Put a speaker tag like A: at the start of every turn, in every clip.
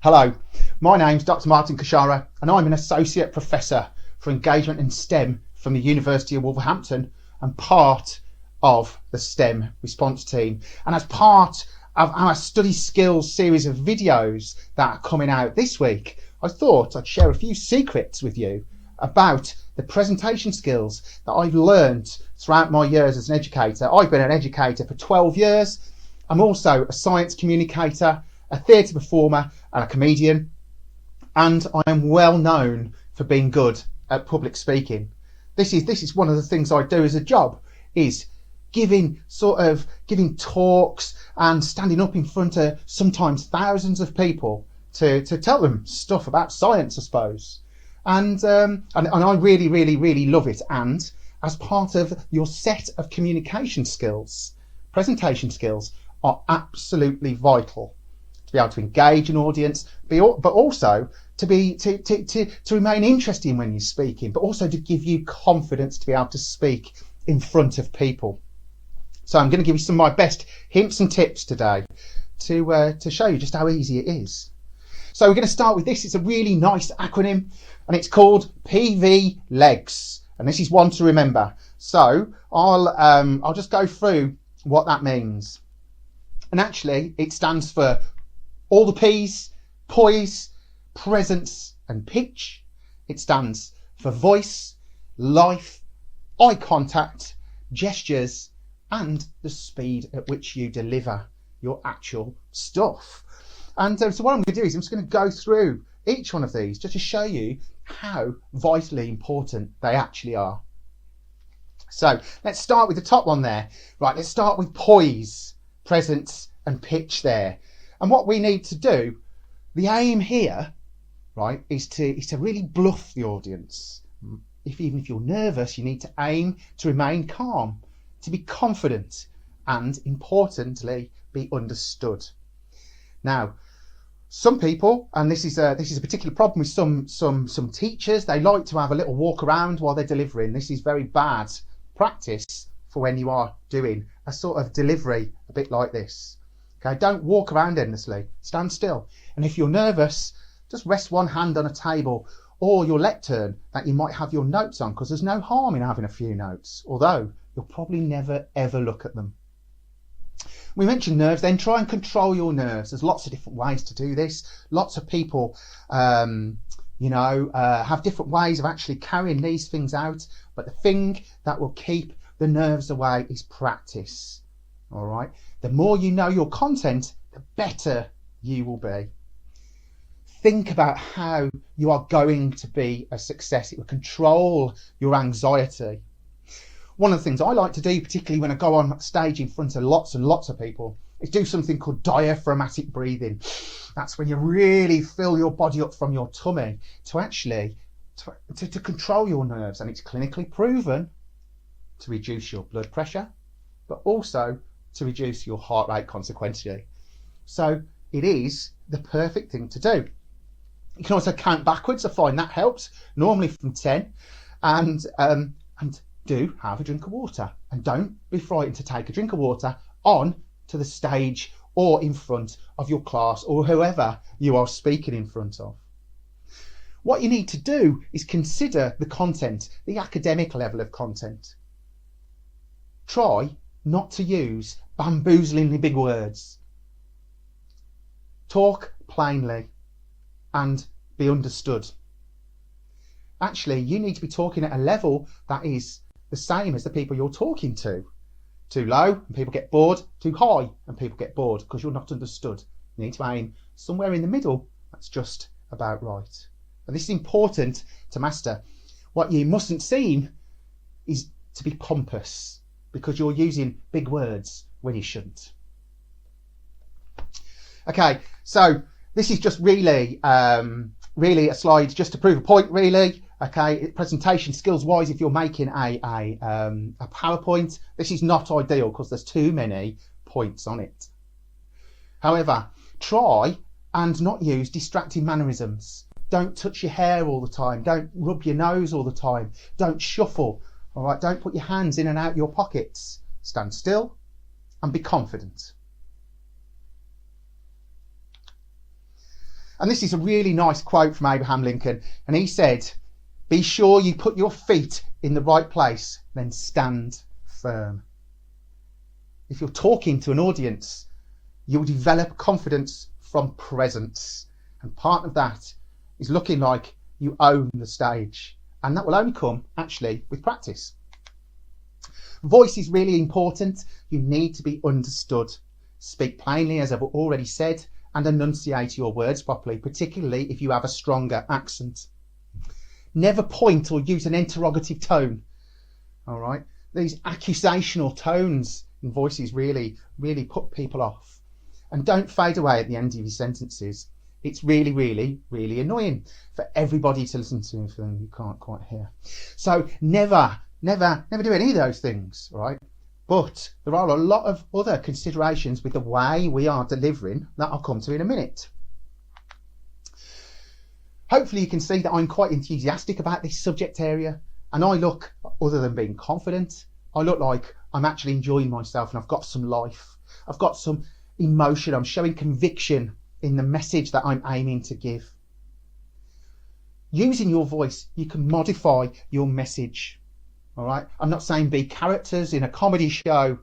A: Hello, my name's Dr. Martin Khechara and I'm an Associate Professor for Engagement in STEM from the University of Wolverhampton and part of the STEM response team. And as part of our study skills series of videos that are coming out this week, I thought I'd share a few secrets with you about the presentation skills that I've learned throughout my years as an educator. I've been an educator for 12 years. I'm also a science communicator, a theatre performer and a comedian, and I am well known for being good at public speaking. This is one of the things I do as a job, is giving talks and standing up in front of sometimes thousands of people to tell them stuff about science, I suppose. And I really love it. And as part of your set of communication skills, presentation skills are absolutely vital to be able to engage an audience, but also to remain interesting when you're speaking, but also to give you confidence to be able to speak in front of people. So I'm going to give you some of my best hints and tips today to show you just how easy it is. So we're going to start with this. It's a really nice acronym and it's called PV Legs. And this is one to remember. So I'll just go through what that means. And actually it stands for all the P's: poise, presence and pitch. It stands for voice, life, eye contact, gestures and the speed at which you deliver your actual stuff. And so what I'm going to do is I'm just going to go through each one of these just to show you how vitally important they actually are. So let's start with the top one there. Right, let's start with poise, presence and pitch there. And what we need to do, the aim here, right, is to really bluff the audience. Even if you're nervous, you need to aim to remain calm, to be confident and, importantly, be understood. Now, some people, and this is a particular problem with some teachers, they like to have a little walk around while they're delivering. This is very bad practice for when you are doing a sort of delivery a bit like this. Okay, don't walk around endlessly, stand still. And if you're nervous, just rest one hand on a table or your lectern that you might have your notes on, because there's no harm in having a few notes, although you'll probably never ever look at them. We mentioned nerves, then try and control your nerves. There's lots of different ways to do this. Lots of people, have different ways of actually carrying these things out. But the thing that will keep the nerves away is practice. All right. The more you know your content, the better you will be. Think about how you are going to be a success. It will control your anxiety. One of the things I like to do, particularly when I go on stage in front of lots and lots of people, is do something called diaphragmatic breathing. That's when you really fill your body up from your tummy to actually to control your nerves. And it's clinically proven to reduce your blood pressure, but also to reduce your heart rate consequentially. So it is the perfect thing to do. You can also count backwards. I find that helps, normally from 10, and do have a drink of water, and don't be frightened to take a drink of water on to the stage or in front of your class or whoever you are speaking in front of. What you need to do is consider the content, the academic level of content. Try not to use bamboozlingly big words. Talk plainly and be understood. Actually, you need to be talking at a level that is the same as the people you're talking to. Too low and people get bored, too high and people get bored because you're not understood. You need to aim somewhere in the middle. That's just about right. And this is important to master. What you mustn't seem is to be pompous, because you're using big words when you shouldn't. Okay, so this is just really a slide just to prove a point, really. Okay, presentation skills wise, if you're making a PowerPoint, this is not ideal because there's too many points on it. However, try and not use distracting mannerisms. Don't touch your hair all the time. Don't rub your nose all the time. Don't shuffle. All right, don't put your hands in and out your pockets. Stand still and be confident. And this is a really nice quote from Abraham Lincoln. And he said, "Be sure you put your feet in the right place, then stand firm." If you're talking to an audience, you'll develop confidence from presence. And part of that is looking like you own the stage. And that will only come, actually, with practice. Voice is really important. You need to be understood. Speak plainly, as I've already said, and enunciate your words properly, particularly if you have a stronger accent. Never point or use an interrogative tone. All right? These accusational tones in voices really put people off. And don't fade away at the end of your sentences. It's really annoying for everybody to listen to if you can't quite hear. So never do any of those things, right? But there are a lot of other considerations with the way we are delivering that I'll come to in a minute. Hopefully you can see that I'm quite enthusiastic about this subject area, and I look, other than being confident, I look like I'm actually enjoying myself and I've got some life. I've got some emotion. I'm showing conviction in the message that I'm aiming to give. Using your voice, you can modify your message. All right. I'm not saying be characters in a comedy show,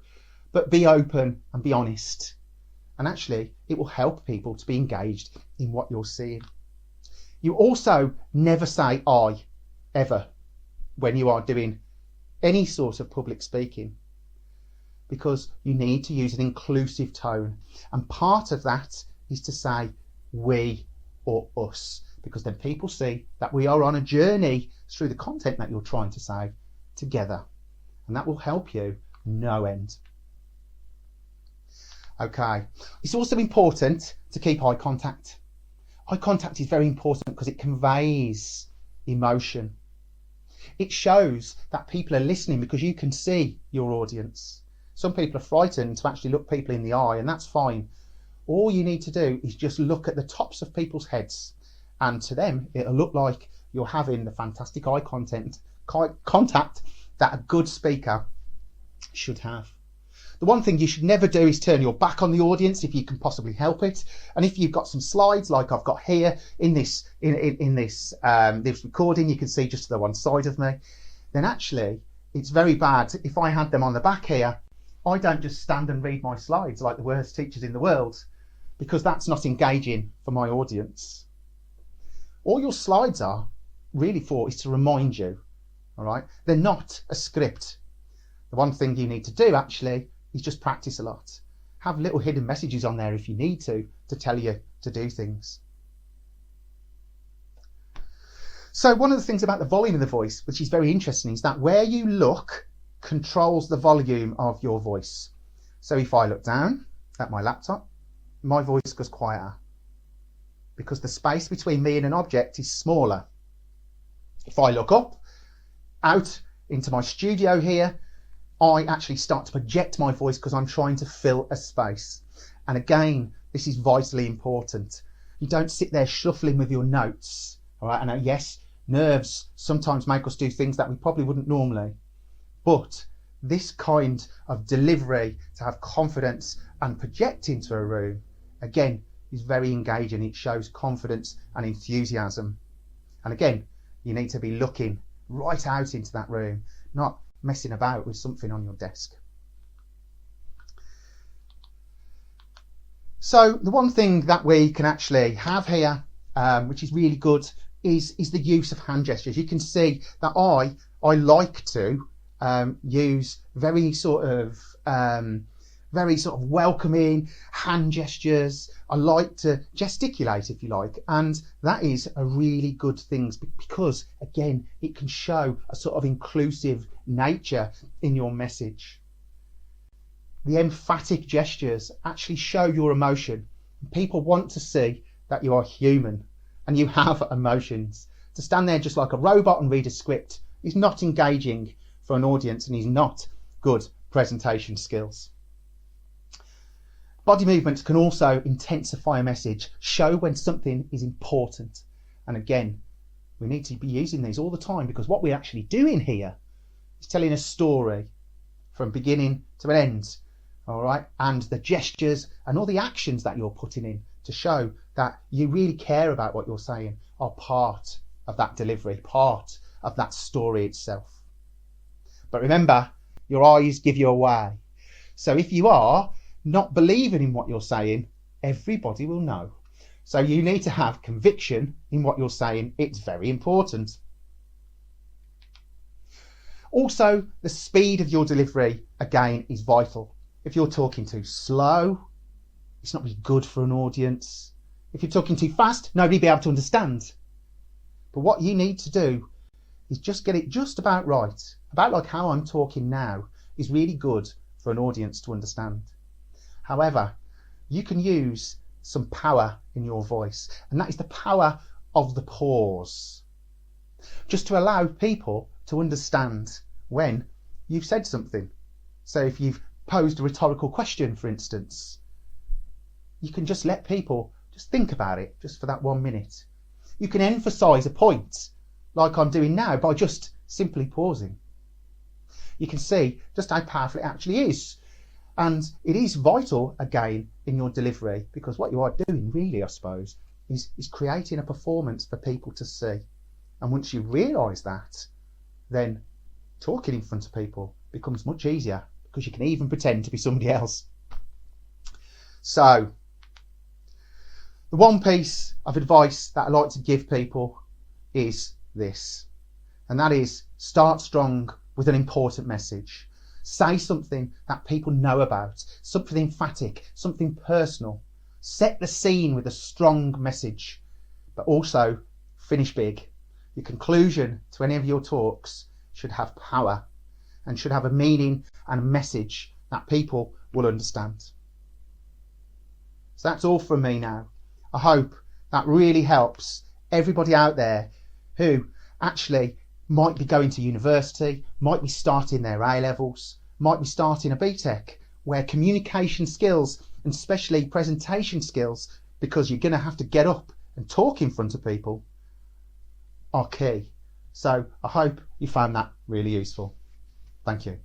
A: but be open and be honest. And actually, it will help people to be engaged in what you're seeing. You also never say I, ever, when you are doing any sort of public speaking, because you need to use an inclusive tone. And part of that is to say we or us, because then people see that we are on a journey through the content that you're trying to say together, and that will help you no end. Okay, it's also important to keep eye contact. Eye contact is very important because it conveys emotion. It shows that people are listening because you can see your audience. Some people are frightened to actually look people in the eye, and that's fine. All you need to do is just look at the tops of people's heads, and to them it'll look like you're having the fantastic eye contact that a good speaker should have. The one thing you should never do is turn your back on the audience if you can possibly help it. And if you've got some slides like I've got here in this this recording, you can see just to the one side of me, then actually it's very bad. If I had them on the back here, I don't just stand and read my slides like the worst teachers in the world, because that's not engaging for my audience. All your slides are really for is to remind you, all right? They're not a script. The one thing you need to do actually is just practice a lot. Have little hidden messages on there if you need to tell you to do things. So one of the things about the volume of the voice, which is very interesting, is that where you look controls the volume of your voice. So if I look down at my laptop, my voice goes quieter because the space between me and an object is smaller. If I look up out into my studio here, I actually start to project my voice because I'm trying to fill a space. And again, this is vitally important. You don't sit there shuffling with your notes. All right. And yes, nerves sometimes make us do things that we probably wouldn't normally. But this kind of delivery, to have confidence and project into a room, again, is very engaging. It shows confidence and enthusiasm. And again, you need to be looking right out into that room, not messing about with something on your desk. So the one thing that we can actually have here, which is really good, is the use of hand gestures. You can see that I like to use very sort of welcoming hand gestures. I like to gesticulate, if you like, and that is a really good thing because, again, it can show a sort of inclusive nature in your message. The emphatic gestures actually show your emotion. People want to see that you are human and you have emotions. To stand there just like a robot and read a script is not engaging for an audience and is not good presentation skills. Body movements can also intensify a message, show when something is important. And again, we need to be using these all the time because what we're actually doing here is telling a story from beginning to an end, all right? And the gestures and all the actions that you're putting in to show that you really care about what you're saying are part of that delivery, part of that story itself. But remember, your eyes give you away. So if you are not believing in what you're saying, everybody will know. So you need to have conviction in what you're saying. It's very important. Also, the speed of your delivery, again, is vital. If you're talking too slow, it's not really good for an audience. If you're talking too fast, nobody will be able to understand. But what you need to do is just get it just about right. About like how I'm talking now is really good for an audience to understand. However, you can use some power in your voice, and that is the power of the pause. Just to allow people to understand when you've said something. So if you've posed a rhetorical question, for instance, you can just let people just think about it just for that 1 minute. You can emphasise a point like I'm doing now by just simply pausing. You can see just how powerful it actually is. And it is vital, again, in your delivery, because what you are doing really, I suppose, is creating a performance for people to see. And once you realise that, then talking in front of people becomes much easier, because you can even pretend to be somebody else. So, the one piece of advice that I like to give people is this, and that is start strong with an important message. Say something that people know about, something emphatic, something personal. Set the scene with a strong message, but also finish big. Your conclusion to any of your talks should have power and should have a meaning and a message that people will understand. So that's all from me now. I hope that really helps everybody out there who actually might be going to university, might be starting their A-levels, might be starting a BTEC, where communication skills and especially presentation skills, because you're going to have to get up and talk in front of people, are key. So I hope you found that really useful. Thank you.